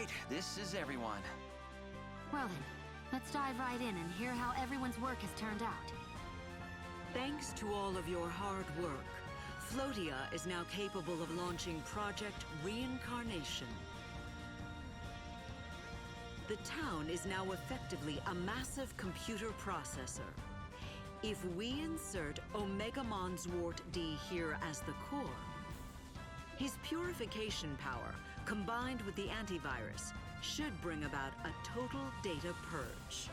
right, this is everyone. Well then, let's dive right in and hear how everyone's work has turned out. Thanks to all of your hard work, Floatia is now capable of launching Project Reincarnation. The town is now effectively a massive computer processor. If we insert Omegamon Zwart D here as the core, his purification power, combined with the antivirus, should bring about a total data purge.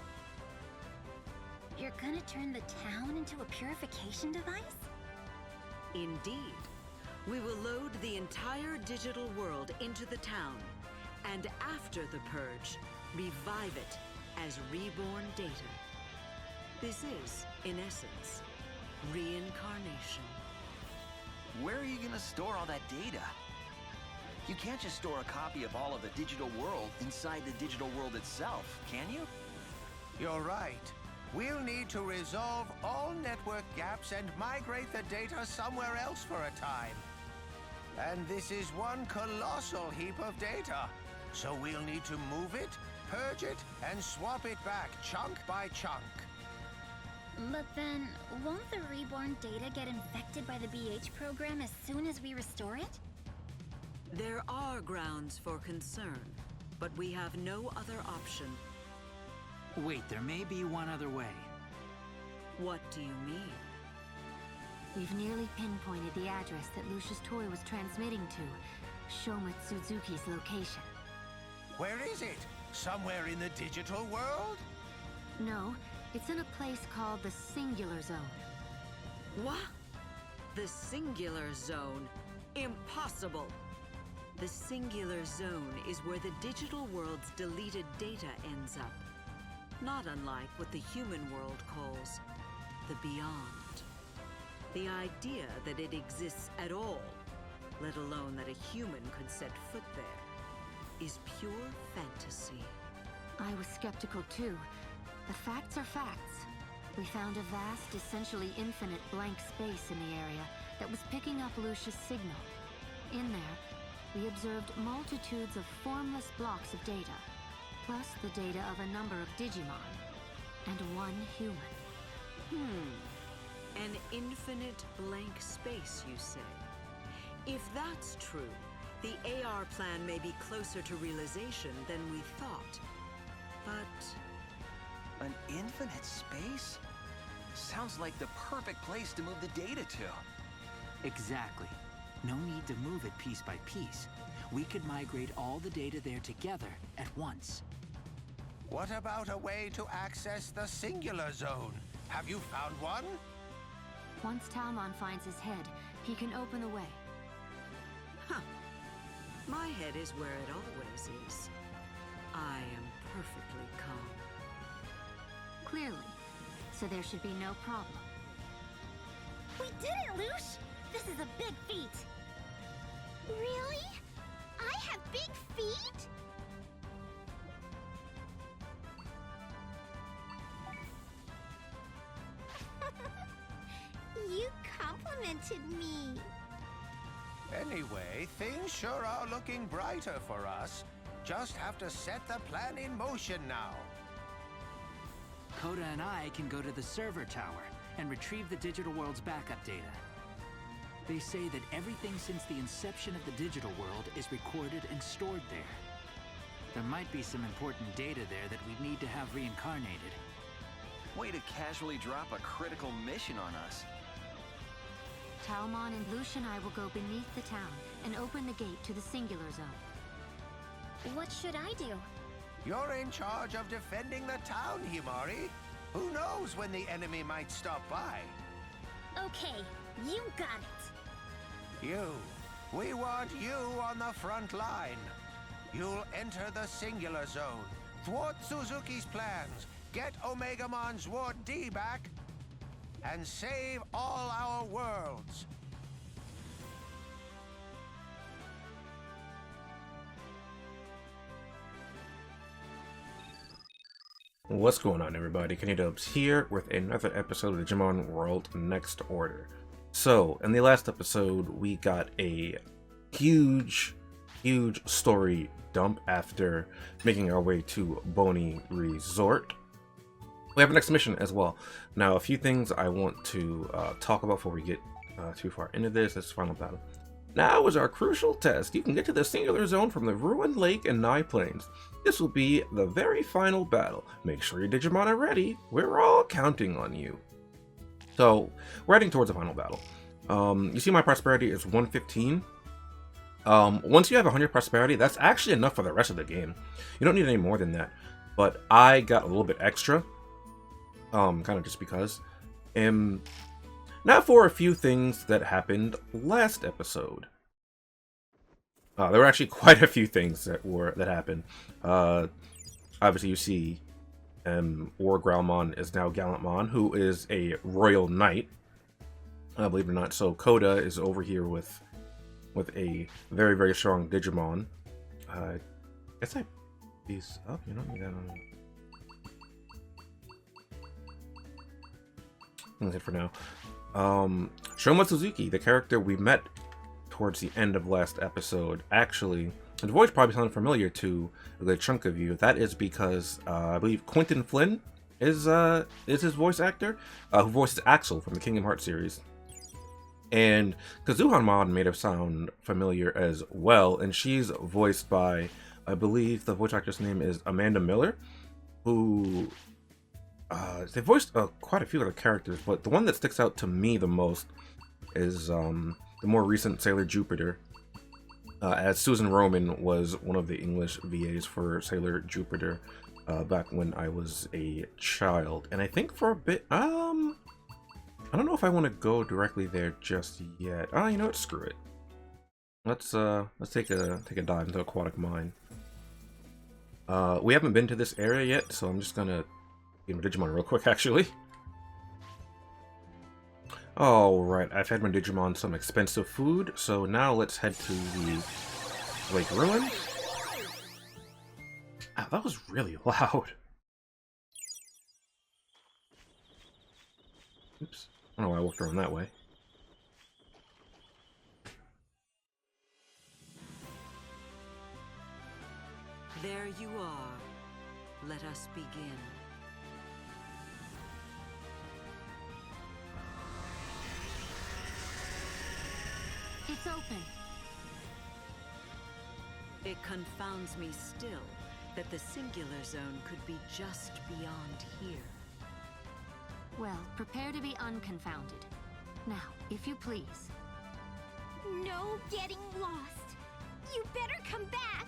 You're gonna turn the town into a purification device? Indeed. We will load the entire digital world into the town, and after the purge, revive it as reborn data. This is, in essence, reincarnation. Where are you gonna store all that data? You can't just store a copy of all of the digital world inside the digital world itself, can you? You're right. We'll need to resolve all network gaps and migrate the data somewhere else for a time. And this is one colossal heap of data. So we'll need to move it, purge it, and swap it back chunk by chunk. But then, won't the reborn data get infected by the BH program as soon as we restore it? There are grounds for concern, but we have no other option. Wait, there may be one other way. What do you mean? We've nearly pinpointed the address that Lucia's toy was transmitting to, Shoma Suzuki's location. Where is it? Somewhere in the digital world? No, it's in a place called the Singular Zone. What? The Singular Zone? Impossible! The Singular Zone is where the digital world's deleted data ends up. Not unlike what the human world calls the beyond. The idea that it exists at all, let alone that a human could set foot there, is pure fantasy. I was skeptical too. The facts are facts. We found a vast, essentially infinite blank space in the area that was picking up Lucia's signal. In there, we observed multitudes of formless blocks of data, plus the data of a number of Digimon, and one human. An infinite blank space, you say? If that's true, the AR plan may be closer to realization than we thought. But An infinite space? Sounds like the perfect place to move the data to. Exactly. No need to move it piece by piece. We could migrate all the data there together at once. What about a way to access the Singular Zone? Have you found one? Once Talmon finds his head, he can open the way. my head is where it always is. I am perfectly calm. Clearly. So there should be no problem. We did it, Lush! This is a big feat! Really? I have big feet? You complimented me. Anyway, things sure are looking brighter for us. Just have to set the plan in motion now. Koda and I can go to the server tower and retrieve the digital world's backup data. They say that everything since the inception of the digital world is recorded and stored there. There might be some important data there that we need to have reincarnated. Way to casually drop a critical mission on us. Talmon and Lucia and I will go beneath the town and open the gate to the Singular Zone. What should I do? You're in charge of defending the town, Himari. Who knows when the enemy might stop by? Okay, you got it. We want you on the front line. You'll enter the Singular Zone, thwart Suzuki's plans, get Omegamon Zwart D back, and save all our worlds. What's going on, everybody? TheKennyDubz here with another episode of Digimon World Next Order. So, in the last episode, we got a huge huge story dump after making our way to Boney Resort. We have an next mission as well. Now, a few things I want to talk about before we get too far into this. This final battle. Now is our crucial test. You can get to the singular zone from the ruined lake and Nye Plains. This will be the very final battle. Make sure your Digimon are ready. We're all counting on you. So, we're heading towards the final battle. You see my prosperity is 115. Once you have 100 prosperity, that's actually enough for the rest of the game. You don't need any more than that. But I got a little bit extra. Kind of just because. Now for a few things that happened last episode. There were actually quite a few things that happened. Obviously you see War Growlmon is now Gallantmon, who is a royal knight. Believe it or not. So Coda is over here with a very, very strong Digimon. Guess I these up. You don't need that on. That's it for now. Shoma Suzuki, the character we met towards the end of last episode, actually, his voice probably sounded familiar to a good chunk of you. That is because I believe Quentin Flynn is his voice actor, who voices Axel from the Kingdom Hearts series. And Kazuhanmon made her sound familiar as well, and she's voiced by, I believe the voice actor's name is Amanda Miller, who they voiced quite a few other characters, but the one that sticks out to me the most is the more recent Sailor Jupiter, as Susan Roman was one of the English VAs for Sailor Jupiter back when I was a child. And I think for a bit, I don't know if I want to go directly there just yet. You know what? Screw it. Let's take a dive into Aquatic Mine. We haven't been to this area yet, so I'm just gonna get my Digimon real quick, actually. Alright, I've had my Digimon some expensive food, so now let's head to the Lake Ruin. That was really loud. Oops. I don't know why I walked around that way. There you are. Let us begin. It's open. It confounds me still that the singular zone could be just beyond here. Well, prepare to be unconfounded. Now, if you please. No getting lost. You better come back.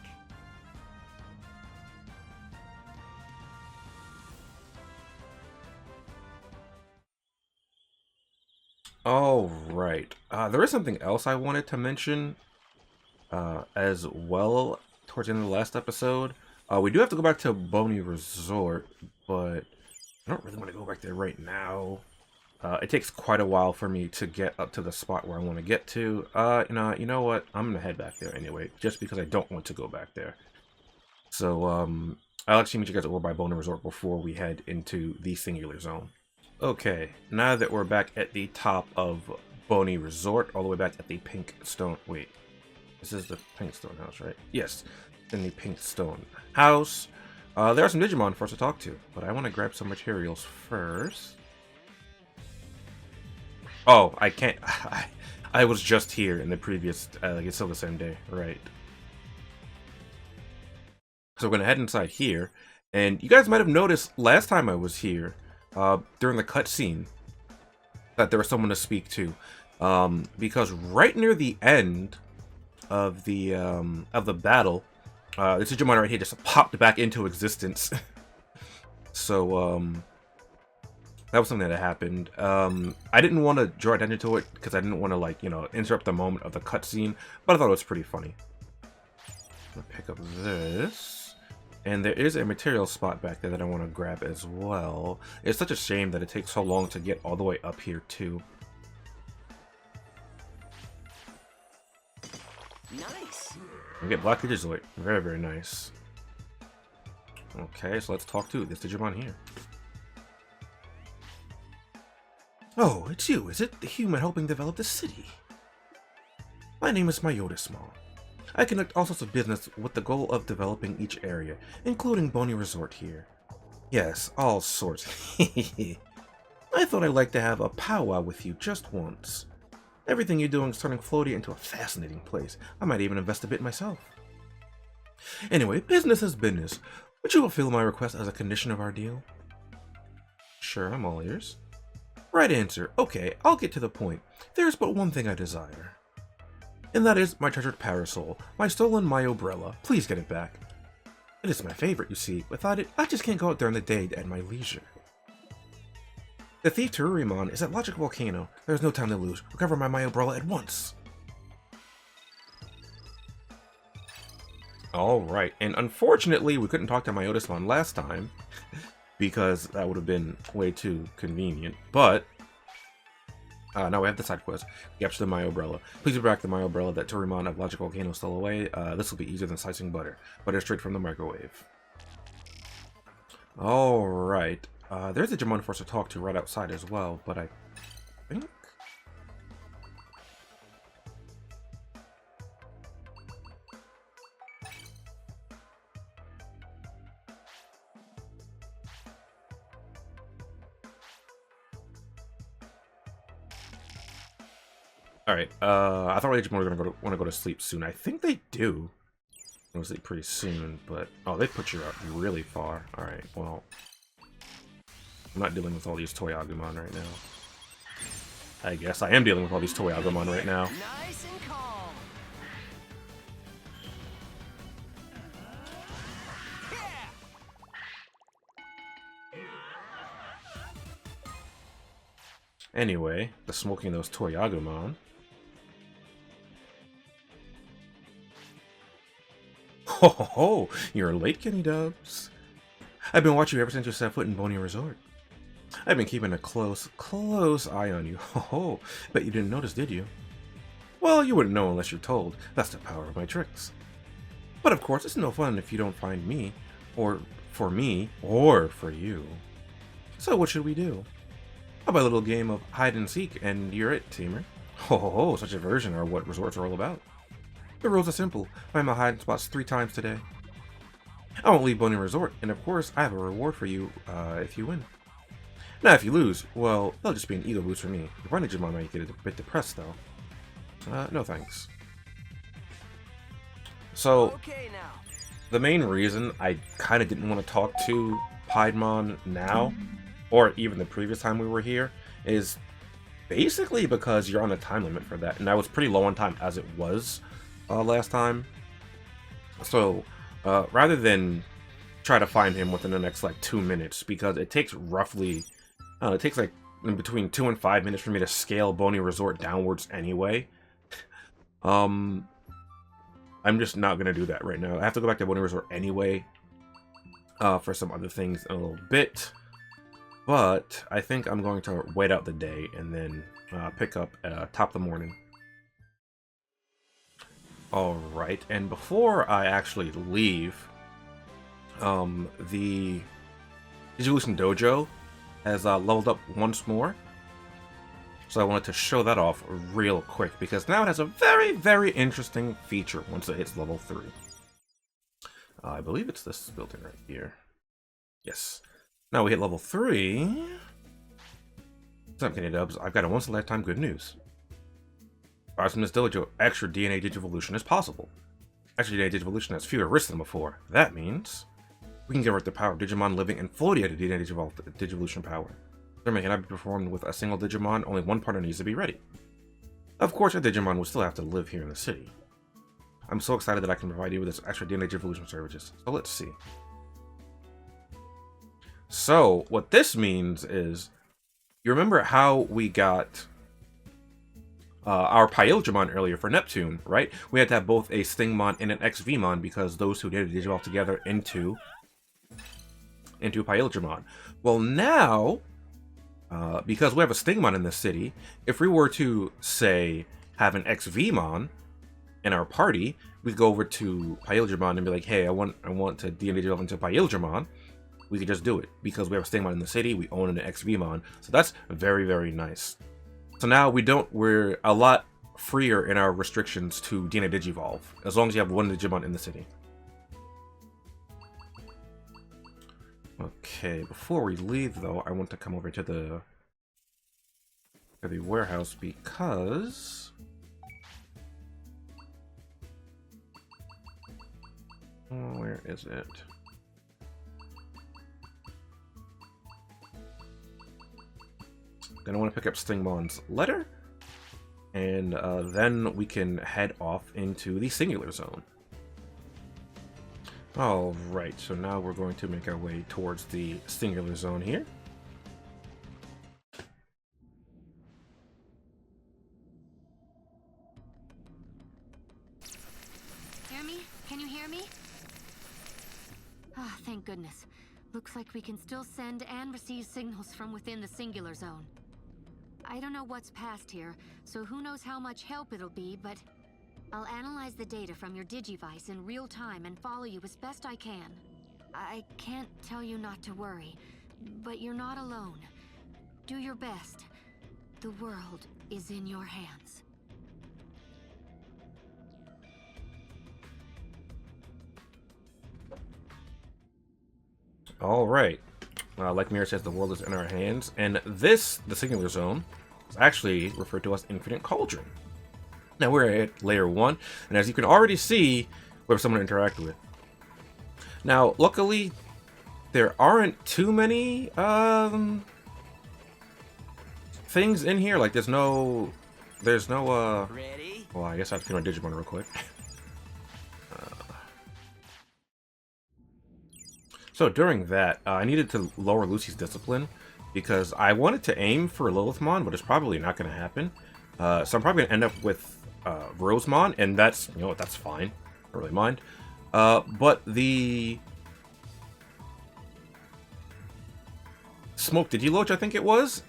Alright, there is something else I wanted to mention as well towards the end of the last episode. We do have to go back to Boney Resort, but I don't really want to go back there right now. It takes quite a while for me to get up to the spot where I want to get to. You know what? I'm going to head back there anyway, just because I don't want to go back there. So, I'll actually meet you guys over by Boney Resort before we head into the Singular Zone. Okay, now that we're back at the top of Boney Resort, all the way back at the Pink Stone... Wait, this is the Pink Stone House, right? Yes, in the Pink Stone House. There are some Digimon for us to talk to, but I want to grab some materials first. Oh, I can't... I was just here in the previous... it's still the same day, right. So we're going to head inside here, and you guys might have noticed last time I was here, during the cutscene, that there was someone to speak to, because right near the end of the battle, this Digimon right here just popped back into existence. So that was something that happened. I didn't want to draw attention to it because I didn't want to, like, you know, interrupt the moment of the cutscene, but I thought it was pretty funny. I'm gonna pick up this. And there is a material spot back there that I want to grab as well. It's such a shame that it takes so long to get all the way up here, too. Nice. We get Black Digizoid. Very, very nice. Okay, so let's talk to this Digimon here. Oh, it's you, is it? The human helping develop the city. My name is Mayoda Small. I conduct all sorts of business with the goal of developing each area, including Boney Resort here. Yes, all sorts. I thought I'd like to have a powwow with you just once. Everything you're doing is turning Floaty into a fascinating place. I might even invest a bit myself. Anyway, business is business. Would you fulfill my request as a condition of our deal? Sure, I'm all ears. Right answer. Okay, I'll get to the point. There's but one thing I desire. And that is my treasured parasol, my stolen Umbrella. Please get it back. It is my favorite, you see. Without it, I just can't go out there in the day at my leisure. The thief Tarurymon is at Logic Volcano. There's no time to lose. Recover my Umbrella at once. Alright, and unfortunately we couldn't talk to Myotismon last time, because that would have been way too convenient, but now we have the side quest. Capture the Umbrella. Please bring back the Umbrella that Tarurymon of Logic Volcano stole away. This will be easier than slicing butter. Butter straight from the microwave. Alright. There's a Digimon for us to talk to right outside as well, but I think... Alright, I thought Digimon were gonna want to go to sleep soon. I think they do. Go to sleep pretty soon, but... Oh, they put you out really far. Alright, well... I'm not dealing with all these Toy Agumon right now. I guess I am dealing with all these Toy Agumon right now. Nice and calm. Anyway, the smoking those Toy Agumon. Ho ho ho! You're late, TheKennyDubz. I've been watching you ever since you set foot in Boney Resort. I've been keeping a close eye on you. Ho ho! Bet you didn't notice, did you? Well, you wouldn't know unless you're told. That's the power of my tricks. But of course, it's no fun if you don't find me, or for me, or for you. So what should we do? How about a little game of hide and seek, and you're it, teamer. Ho ho ho! Such a version are what resorts are all about. The rules are simple. Find my hiding spots 3 times today. I won't leave Boney Resort, and of course, I have a reward for you if you win. Now, if you lose, well, that'll just be an ego boost for me. The running Digimon might get a bit depressed, though. No thanks. So, Okay now. the main reason I kind of didn't want to talk to Pedomine now, or even the previous time we were here, is basically because you're on a time limit for that, and I was pretty low on time as it was last time. So, rather than try to find him within the next, like, 2 minutes, because it takes roughly, it takes, like, in between 2 and 5 minutes for me to scale Boney Resort downwards anyway. I'm just not going to do that right now. I have to go back to Boney Resort anyway, for some other things in a little bit. But I think I'm going to wait out the day and then pick up top of the morning. Alright, and before I actually leave, the Digivolution Dojo has leveled up once more. So I wanted to show that off real quick, because now it has a very, very interesting feature once it hits level 3. I believe it's this building right here. Yes. Now we hit level 3. What's up, TheKennyDubz? I've got a once-in-a-lifetime good news. From this dojo, extra DNA Digivolution is possible. Extra DNA Digivolution has fewer risks than before. That means we can convert the power of Digimon living and floating into DNA Digivolution power. Ceremony cannot be performed with a single Digimon, only one partner needs to be ready. Of course, a Digimon will still have to live here in the city. I'm so excited that I can provide you with this extra DNA Digivolution services, so let's see. So, what this means is, you remember how we got our Pyldramon earlier for Neptune, right? We had to have both a Stingmon and an XVmon because those two did digivolve together into Pyldramon. Well, now, because we have a Stingmon in the city, if we were to, say, have an XVmon in our party, we could go over to Pyldramon and be like, hey, I want to DNA digivolve into Pyldramon. We could just do it because we have a Stingmon in the city, we own an XVmon. So that's very, very nice. So now we're a lot freer in our restrictions to DNA Digivolve, as long as you have one Digimon in the city. Okay, before we leave though, I want to come over to the warehouse because where is it? Then I want to pick up Stingmon's letter, and then we can head off into the Singular Zone. Alright, so now we're going to make our way towards the Singular Zone here. Hear me? Can you hear me? Ah, thank goodness. Looks like we can still send and receive signals from within the Singular Zone. I don't know what's past here, so who knows how much help it'll be, but I'll analyze the data from your Digivice in real time and follow you as best I can. I can't tell you not to worry, but you're not alone. Do your best. The world is in your hands. Alright. Like Mira says, the world is in our hands, and this, the Singular Zone, is actually referred to as Infinite Cauldron. Now we're at Layer 1, and as you can already see, we have someone to interact with. Now, luckily, there aren't too many things in here. Like, there's no, Ready? well, I guess I have to clean my Digimon real quick. So during that, I needed to lower Lucy's discipline because I wanted to aim for Lilithmon, but it's probably not going to happen. So I'm probably going to end up with Rosemon, and that's, you know what, that's fine. I don't really mind. But the Smoke Digiloach, I think it was,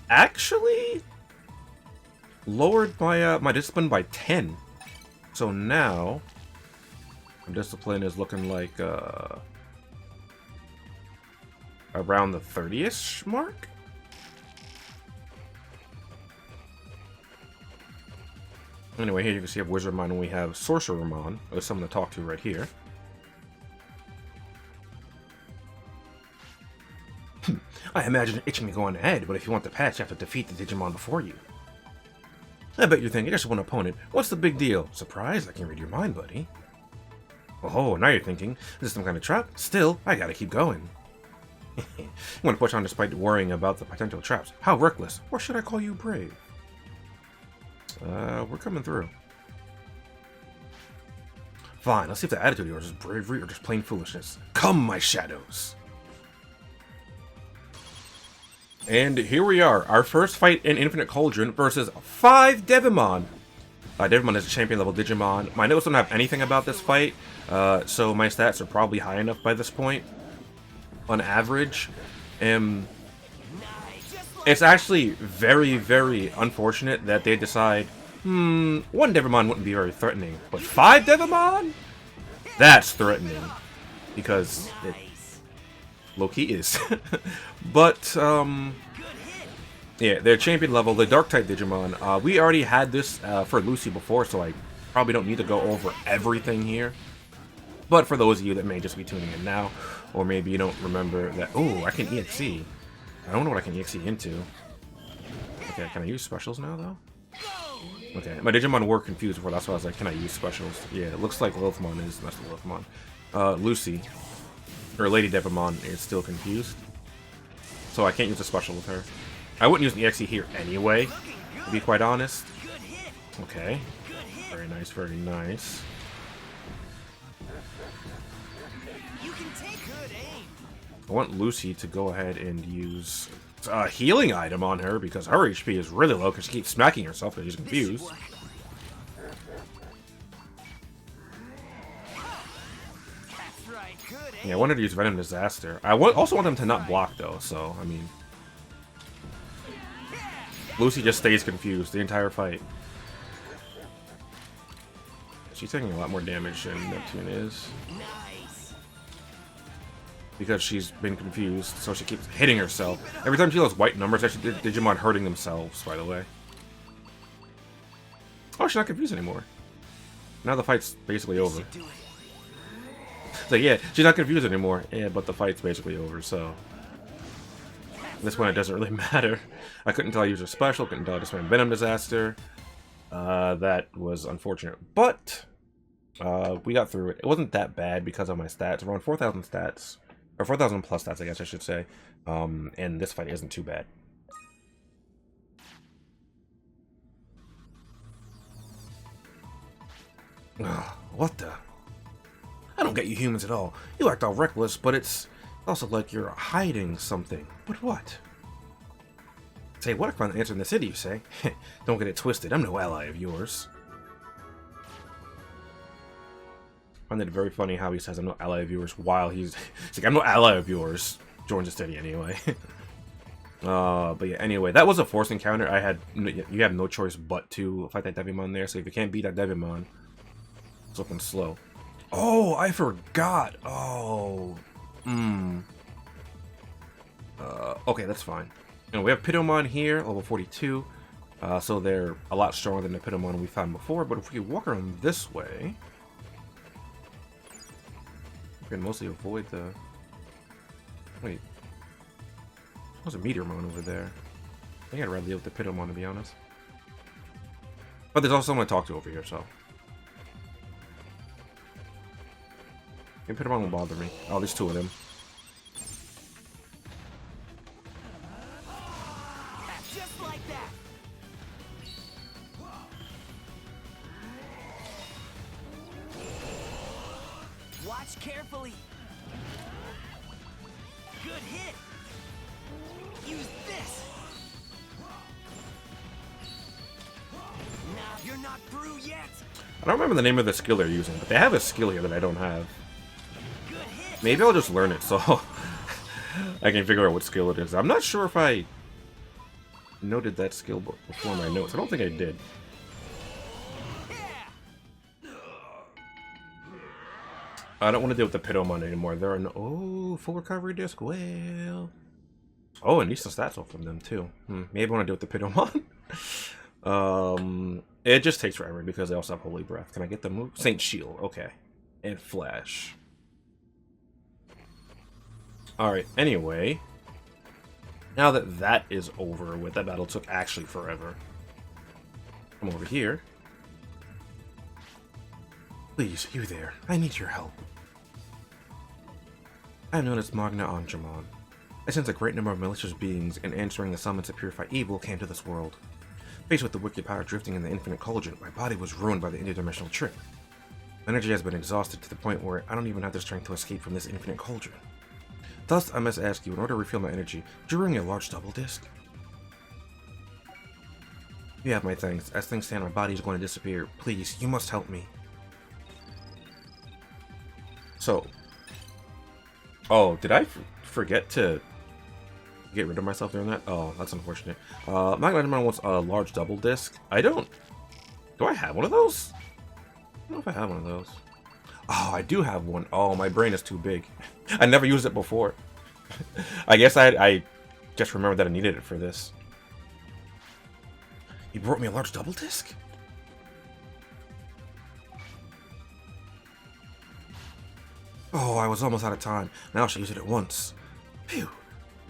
actually lowered my my discipline by 10. So now my discipline is looking like around the 30-ish mark. Anyway, here you can see we have Wizardmon and we have Sorcerermon. There's someone to talk to right here. I imagine you're itching to go on ahead, but if you want the patch, you have to defeat the Digimon before you. I bet you're thinking, just one opponent. What's the big deal? Surprise, I can read your mind, buddy. Oh, now you're thinking, this is some kind of trap? Still, I gotta keep going. You want to push on despite worrying about the potential traps. How reckless. Or should I call you brave? We're coming through. Fine, let's see if the attitude of yours is bravery or just plain foolishness. Come, my shadows! And here we are, our first fight in Infinite Cauldron versus 5 Devimon. Devimon is a champion level Digimon. My notes don't have anything about this fight, so my stats are probably high enough by this point. On average, it's actually very, very unfortunate that they decide, one Devimon wouldn't be very threatening, but 5 Devimon? That's threatening, because it low-key is. But, yeah, they're champion level, the Dark-type Digimon. We already had this for Lucy before, so I probably don't need to go over everything here. But for those of you that may just be tuning in now, or maybe you don't remember that, oh, I can EXE. I don't know what I can EXE into. Okay, can I use specials now, though? Okay, my Digimon were confused before, that's why I was like, can I use specials? Yeah, it looks like Lilithmon is, that's Lilithmon. Lucy, or Lady Devimon, is still confused. So I can't use a special with her. I wouldn't use an EXE here anyway, to be quite honest. Okay, very nice, very nice. I want Lucy to go ahead and use a healing item on her because her HP is really low because she keeps smacking herself because she's confused. Yeah, I wanted to use Venom Disaster. I also want them to not block though, so, I mean... Lucy just stays confused the entire fight. She's taking a lot more damage than Neptune is. Because she's been confused, so she keeps hitting herself. Every time she does white numbers, actually Digimon hurting themselves, by the way. Oh, she's not confused anymore. Now the fight's basically over. Should do it. So yeah, she's not confused anymore. Yeah, but the fight's basically over, so... At this point, it doesn't really matter. I couldn't tell I used a special, couldn't tell I just went Venom Disaster. That was unfortunate. But, we got through it. It wasn't that bad because of my stats. Around 4,000 stats. Or 4,000 plus stats, I guess I should say. And this fight isn't too bad. Ugh, what the? I don't get you humans at all. You act all reckless, but it's also like you're hiding something. But what? Say, what if I'm the answer in the city, you say? Don't get it twisted. I'm no ally of yours. I find it very funny how he says I'm no ally of yours while he's like, I'm no ally of yours. Joins the city anyway. But yeah, anyway, that was a forced encounter. You have no choice but to fight that Digimon there. So if you can't beat that Digimon, it's looking slow. Oh, I forgot. Oh. Okay, that's fine. And we have Pedomine here, level 42. So they're a lot stronger than the Pedomine we found before. But if we walk around this way, we can mostly avoid the... Wait. There's a Meteormon over there. I think I'd rather deal with the Pedomine, to be honest. But there's also someone to talk to over here, so... And Pedomine won't bother me. Oh, there's two of them. Just like that. Watch carefully. Good hit. Use this. Nah, you're not through yet. I don't remember the name of the skill they're using, but they have a skill here that I don't have. Good hit. Maybe I'll just learn it so I can figure out what skill it is. I'm not sure if I noted that skill before my notes. I don't think I did. I don't want to deal with the Pedomon anymore. There are no... Oh, full recovery disc. Well... Oh, and decent stats off from them, too. Maybe I want to deal with the Pedomon. It just takes forever because they also have Holy Breath. Can I get the move? Saint Shield. Okay. And Flash. Alright, anyway. Now that that is over with, that battle took actually forever. Come over here. Please, you there. I need your help. I am known as Magna Angemon. I sense a great number of malicious beings, and answering the summons to purify evil came to this world. Faced with the wicked power drifting in the infinite cauldron, my body was ruined by the interdimensional trip. My energy has been exhausted to the point where I don't even have the strength to escape from this infinite cauldron. Thus, I must ask you, in order to refill my energy, would you bring me a large double disc? You have my thanks. As things stand, my body is going to disappear. Please, you must help me. So... Oh, did I forget to get rid of myself during that? Oh, that's unfortunate. Magna Angemon wants a large double disc. I don't... Do I have one of those? I don't know if I have one of those. Oh, I do have one. Oh, my brain is too big. I never used it before. I guess I just remembered that I needed it for this. You brought me a large double disc? Oh, I was almost out of time. Now I should use it at once. Phew.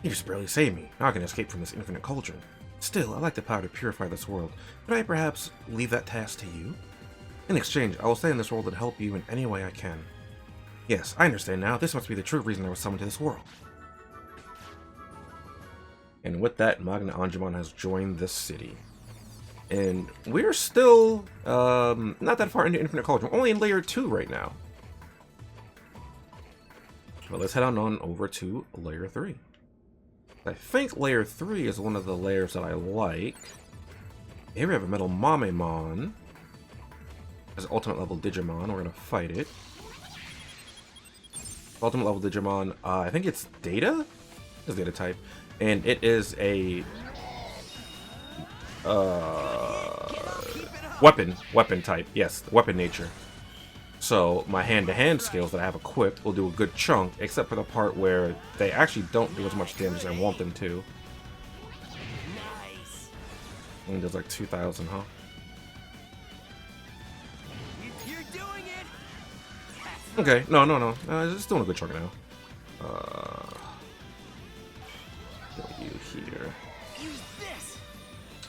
You just barely saved me. Now I can escape from this infinite cauldron. Still, I like the power to purify this world. Could I perhaps leave that task to you? In exchange, I will stay in this world and help you in any way I can. Yes, I understand now. This must be the true reason I was summoned to this world. And with that, Magna Angemon has joined this city. And we're still not that far into Infinite Cauldron. We're only in Layer 2 right now. But let's head on over to Layer 3. I think Layer 3 is one of the layers that I like. Here we have a Metal Mamemon. As Ultimate Level Digimon. We're going to fight it. Ultimate Level Digimon, I think it's Data? It's Data type. And it is a... Weapon type. Yes, weapon nature. So my hand-to-hand skills that I have equipped will do a good chunk, except for the part where they actually don't do as much damage as I want them to. Nice. I think there's like 2,000, huh? Okay, no. It's doing a good chunk now. Get you here.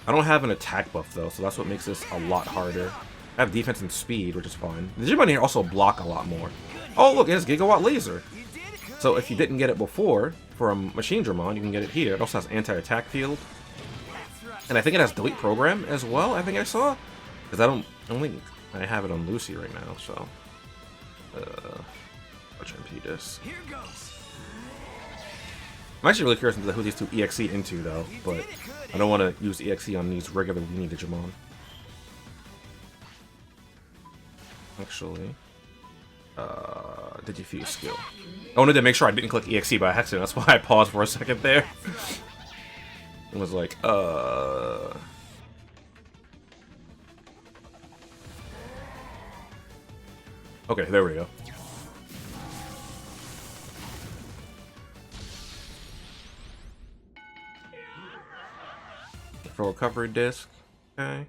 I don't have an attack buff though, so that's what makes this a lot harder. I have defense and speed, which is fine. The Digimon here also block a lot more. Oh look, it has Gigawatt Laser. So if you didn't get it before from Machine Dramon, you can get it here. It also has anti-attack field. And I think it has delete program as well, I think I saw. Because I don't think I have it on Lucy right now, so. HMP disc. Here goes. I'm actually really curious into who these two EXE into though, but I don't want to use EXE on these regular weenie Digimon. Actually, Digifuse skill. I wanted to make sure I didn't click EXE by accident. That's why I paused for a second there. It was like, okay, there we go. For recovery disc. Okay.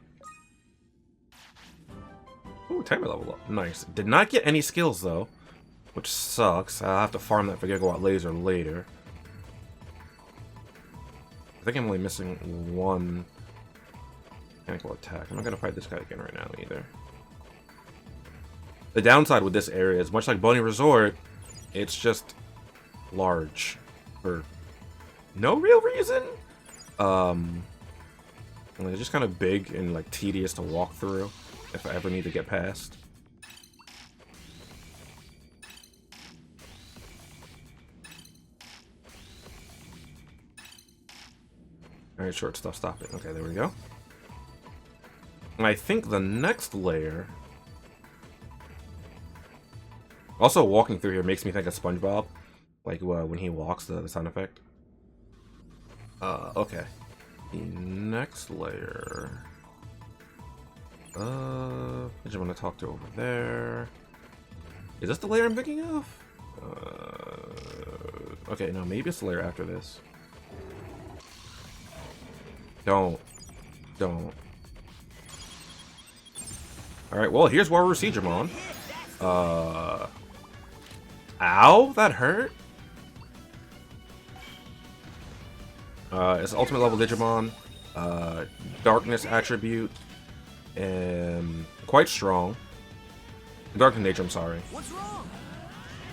Ooh, timer level up. Nice. Did not get any skills though, which sucks. I'll have to farm that for Gigawatt Laser later. I think I'm only missing one mechanical attack. I'm not gonna fight this guy again right now either. The downside with this area is much like Boney Resort, it's just large for no real reason. It's just kind of big and like tedious to walk through if I ever need to get past. Alright, short stuff, stop it. Okay, there we go. And I think the next layer... Also, walking through here makes me think of SpongeBob. Like when he walks, the sound effect. Okay. The next layer... I just want to talk to over there. Is this the layer I'm thinking of? Okay, no, maybe it's the layer after this. Don't. Alright, well, here's Waru Seedramon. Ow, that hurt. It's ultimate level Digimon. Darkness attribute. And quite strong. Dark in nature, I'm sorry. What's wrong?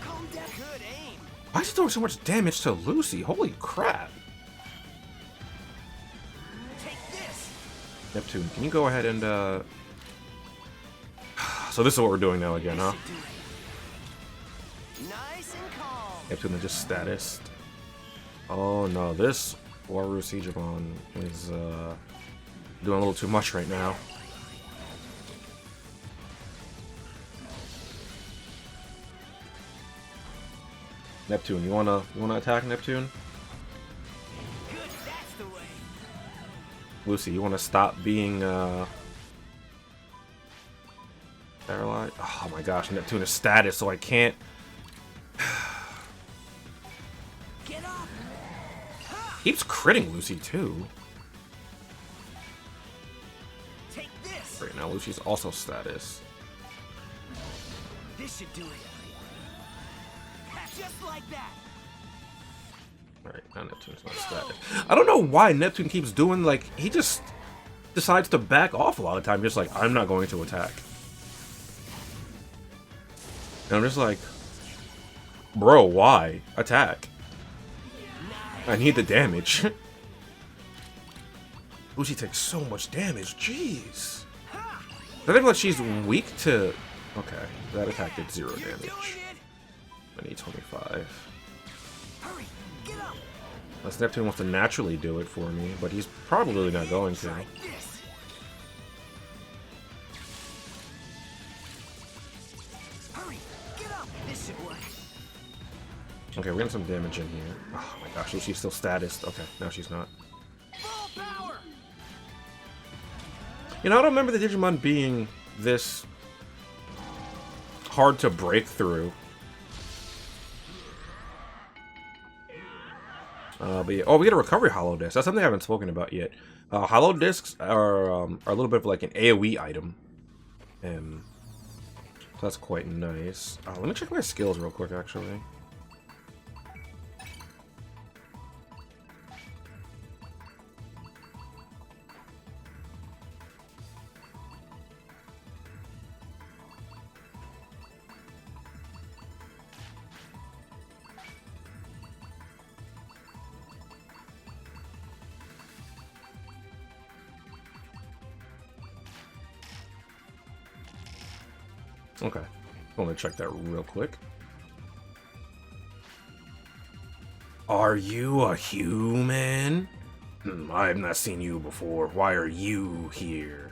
Calm down. Good aim. Why is he doing so much damage to Lucy? Holy crap. Take this. Neptune, can you go ahead and So this is what we're doing now again, huh? Nice and calm. Neptune just statused. Oh no, this Waru Seedramon is doing a little too much right now. Neptune, you wanna attack Neptune? Good, that's the way. Lucy, you wanna stop being paralyzed? Oh my gosh, Neptune is status, so I can't. Get up. Keeps critting Lucy too. Take this. Right now, Lucy's also status. This should do it. Just like that. Alright, now Neptune's not status. I don't know why Neptune keeps doing, like, he just decides to back off a lot of time, just like, I'm not going to attack. And I'm just like, bro, why? Attack. I need the damage. Lucy takes so much damage, jeez. I think like she's weak to... Okay, that attack did 0 damage. I need 25. Hurry, get up. Unless Neptune wants to naturally do it for me, but he's probably not going to. Try this. Hurry, get up. This should work. Okay, we're getting some damage in here. Oh my gosh, she's still statused. Okay, now she's not. Full power. You know, I don't remember the Digimon being this hard to break through. But yeah. Oh, we get a recovery hollow disc. That's something I haven't spoken about yet. Hollow discs are a little bit of like an AoE item. So that's quite nice. Let me check my skills real quick, actually. Okay, I'm gonna check that real quick. Are you a human? I have not seen you before. Why are you here?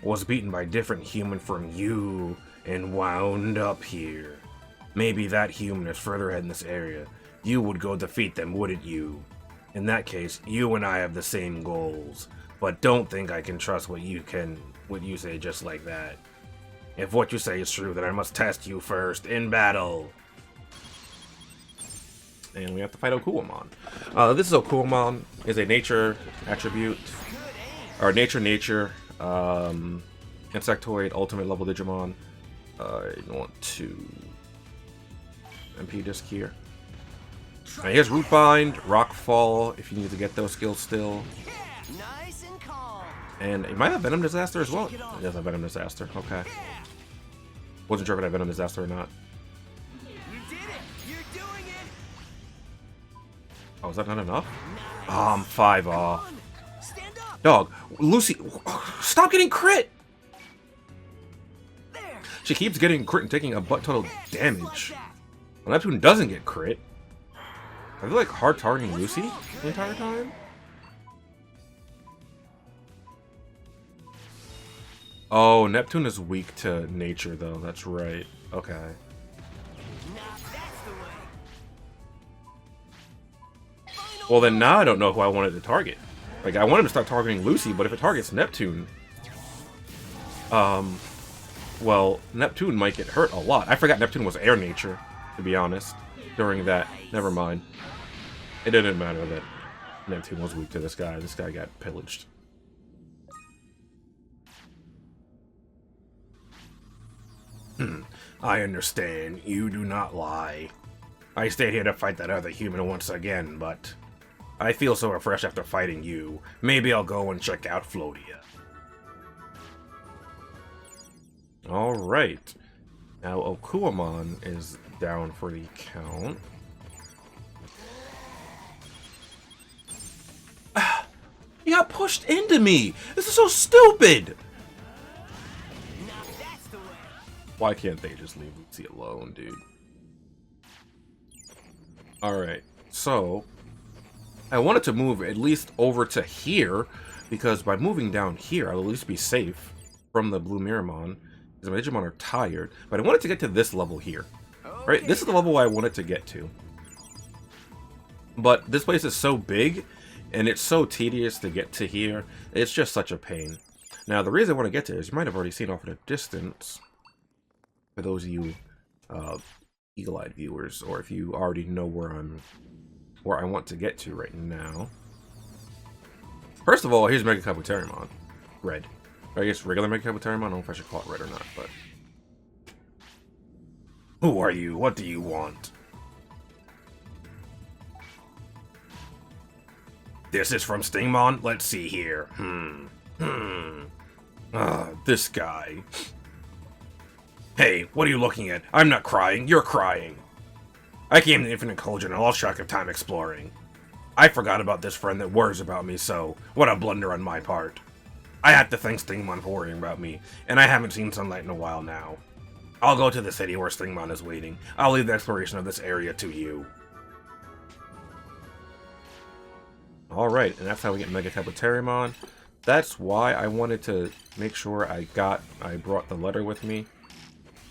Was beaten by a different human from you and wound up here. Maybe that human is further ahead in this area. You would go defeat them, wouldn't you? In that case, you and I have the same goals. But don't think I can trust what you say just like that. If what you say is true, then I must test you first in battle. And we have to fight Okuamon. This is Okuamon, is a nature attribute, or nature, insectoid, ultimate level Digimon. I want to MP disc here. He has Root Bind, Rock Fall, if you need to get those skills still. And it might have Venom Disaster as well. It does have Venom Disaster, okay. Wasn't sure if it had Venom Disaster or not. You did it! You're doing it! Oh, is that not enough? Oh, I'm 5 off. Stand up! Dog, Lucy, stop getting crit! There! She keeps getting crit and taking a butt total damage. When Neptune doesn't get crit, I feel like hard targeting Lucy the entire time. Oh, Neptune is weak to nature, though. That's right. Okay. Well, then now I don't know who I wanted to target. Like, I wanted to start targeting Lucy, but if it targets Neptune... well, Neptune might get hurt a lot. I forgot Neptune was air nature, to be honest, during that. Never mind. It didn't matter that Neptune was weak to this guy. This guy got pillaged. I understand. You do not lie. I stayed here to fight that other human once again, but I feel so refreshed after fighting you. Maybe I'll go and check out Floatia. Alright. Now Okuamon is down for the count. He got pushed into me! This is so stupid! Why can't they just leave Lucy alone, dude? Alright, so I wanted to move at least over to here, because by moving down here, I'll at least be safe from the Blue Miramon, because my Digimon are tired. But I wanted to get to this level here. Right? This is the level I wanted to get to. But this place is so big, and it's so tedious to get to here. It's just such a pain. Now, the reason I want to get to it is you might have already seen off in the distance, for those of you eagle-eyed viewers, or if you already know where I want to get to right now. First of all, here's Mega Kabutarymon. Red. Or I guess regular Mega Kabutarymon. I don't know if I should call it red or not, but... Who are you? What do you want? This is from Stingmon? Let's see here. This guy. Hey, what are you looking at? I'm not crying, you're crying. I came to Infinite Cauldron and lost track of time exploring. I forgot about this friend that worries about me, so what a blunder on my part. I have to thank Stingmon for worrying about me, and I haven't seen sunlight in a while now. I'll go to the city where Stingmon is waiting. I'll leave the exploration of this area to you. Alright, and that's how we get Mega Kabutarymon. That's why I wanted to make sure I brought the letter with me.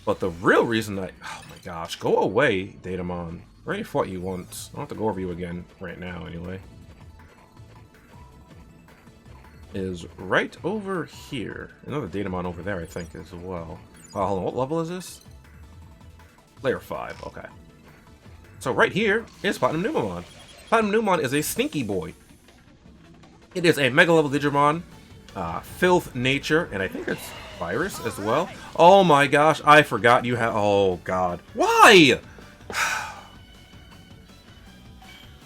But the real reason oh my gosh, go away, Datamon. I already fought you once. I don't have to go over you again right now, anyway. Is right over here. Another Datamon over there, I think, as well. Hold on, what level is this? Layer 5, okay. So right here is Platinum Numamon. Platinum Numamon is a stinky boy. It is a Mega level Digimon Filth Nature, and I think it's Virus as well. Oh my gosh, I forgot you have. Oh god, why?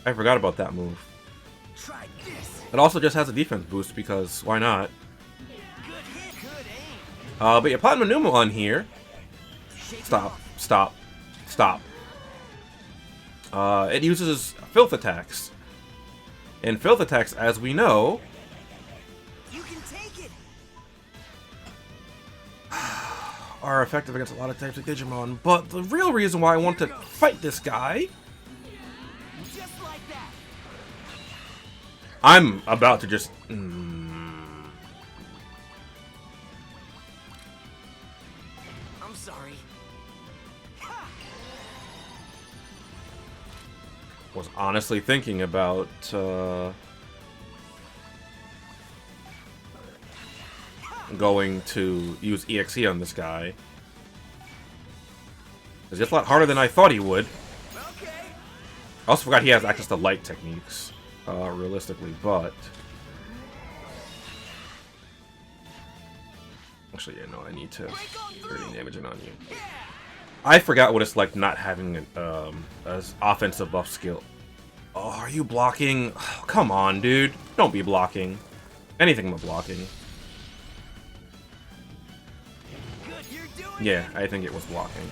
I forgot about that move. It also just has a defense boost because why not? But yeah, Platinum Numa on here. Stop. It uses Filth attacks. And Filth attacks, as we know, are effective against a lot of types of Digimon. But the real reason why I want to fight this guy, I'm about to just... I'm sorry. Was honestly thinking about going to use EXE on this guy. It's just a lot harder than I thought he would. I also forgot he has access to light techniques, realistically, but... Actually, yeah, no, I need to 30 damaging on you. I forgot what it's like not having an offensive buff skill. Oh, are you blocking? Oh, come on, dude. Don't be blocking. Anything but blocking. Yeah, I think it was blocking.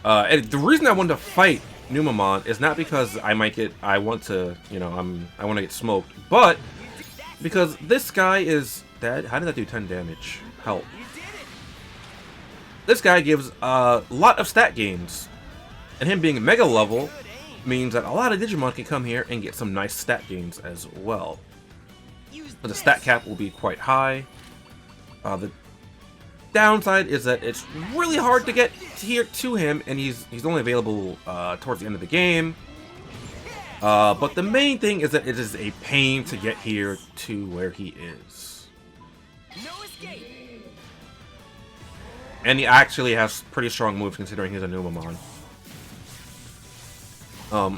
And the reason I wanted to fight Numamon is not because I want to get smoked, but because this guy is dead. How did that do 10 damage? Help. This guy gives a lot of stat gains, and him being mega level means that a lot of Digimon can come here and get some nice stat gains as well. But the stat cap will be quite high. The downside is that it's really hard to get here to him, and he's only available towards the end of the game. But the main thing is that it is a pain to get here to where he is. And he actually has pretty strong moves considering he's a Numamon.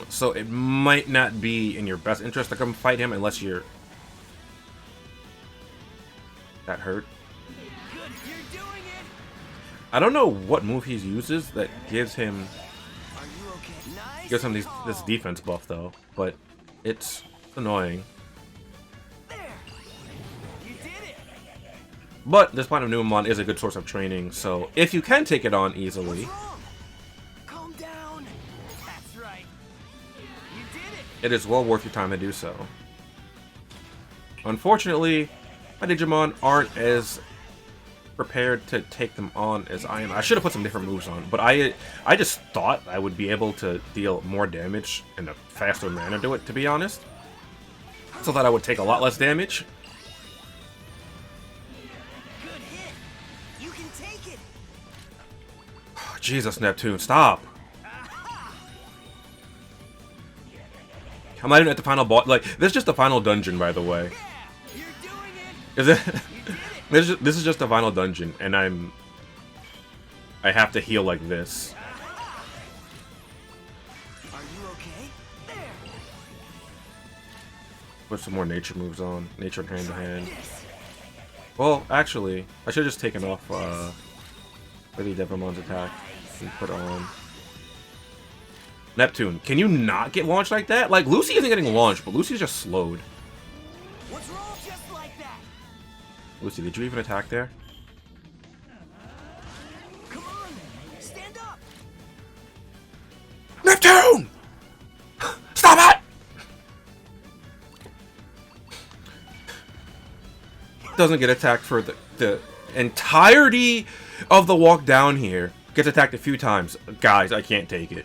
So it might not be in your best interest to come fight him unless you're... That hurt. I don't know what move he uses that gives him this defense buff though, but it's annoying. But this Platinum Numamon is a good source of training, so if you can take it on easily, Calm down. That's right. You did it is well worth your time to do so. Unfortunately, my Digimon aren't as prepared to take them on as I am. I should have put some different moves on, but I just thought I would be able to deal more damage in a faster manner to it, to be honest. So that I would take a lot less damage. Good hit. You can take it. Jesus, Neptune, stop! I'm not even at the final boss. Like, this is just the final dungeon, by the way. You're doing it. Is it? This is just the final dungeon, and I have to heal like this. Are you okay? There. Put some more nature moves on. Nature hand to hand. Well, actually, I should have just taken off Lady Devimon's attack and put on Neptune. Can you not get launched like that? Like, Lucy isn't getting launched, but Lucy's just slowed. What's wrong? Just like that. Lucy, did you even attack there? Come on. Stand up. Neptune! Stop it! Doesn't get attacked for the entirety of the walk down here. Gets attacked a few times. Guys, I can't take it.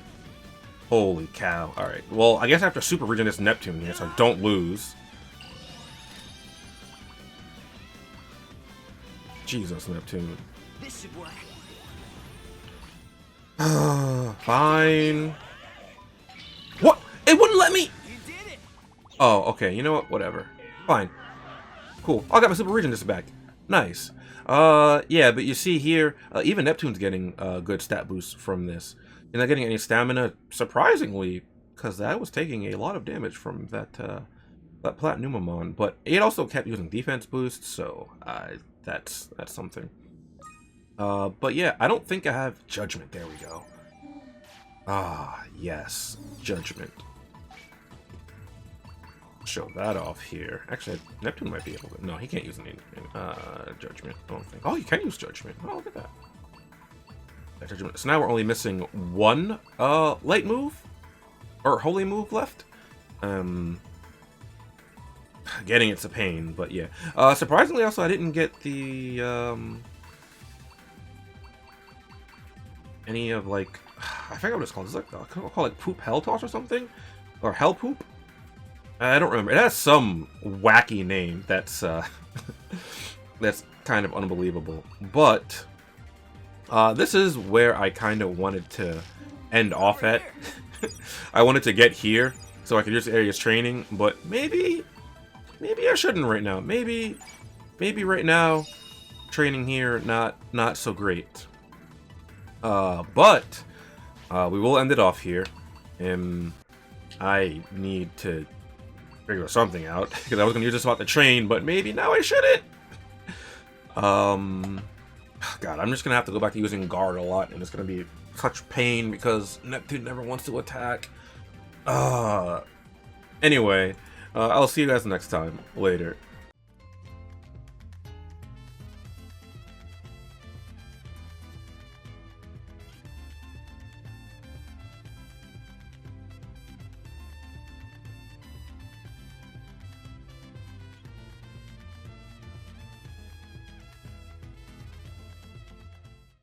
Holy cow. Alright, well, I guess I have to super regen this Neptune here, so I don't lose. Jesus, Neptune. This should work. Fine. What? It wouldn't let me! You did it. Oh, okay, you know what? Whatever. Fine. Cool. I got my super regen back. Nice. Yeah, but you see here, even Neptune's getting good stat boosts from this. You're not getting any stamina, surprisingly, because that was taking a lot of damage from that Platinumamon, but it also kept using defense boosts, so that's something. But yeah, I don't think I have Judgment. There we go. Ah, yes, Judgment. Show that off here. Actually, Neptune might be able to. No, he can't use any Judgment. I don't think. Oh, you can use Judgment. Oh, look at that. Judgment. So now we're only missing one light move or holy move left. Getting it's a pain, but yeah. Surprisingly, also I didn't get the any of like I forget what it's called. It's like call it Poop Hell Toss or something, or Hell Poop. I don't remember. It has some wacky name that's that's kind of unbelievable. But this is where I kind of wanted to end off at. I wanted to get here so I could use Area's training, but maybe I shouldn't right now. Maybe right now training here not so great. But we will end it off here. I need to figure something out because I was gonna use this about the train, but maybe now I shouldn't. God, I'm just gonna have to go back to using guard a lot, and it's gonna be such pain because Neptune never wants to attack. Anyway, I'll see you guys next time. Later.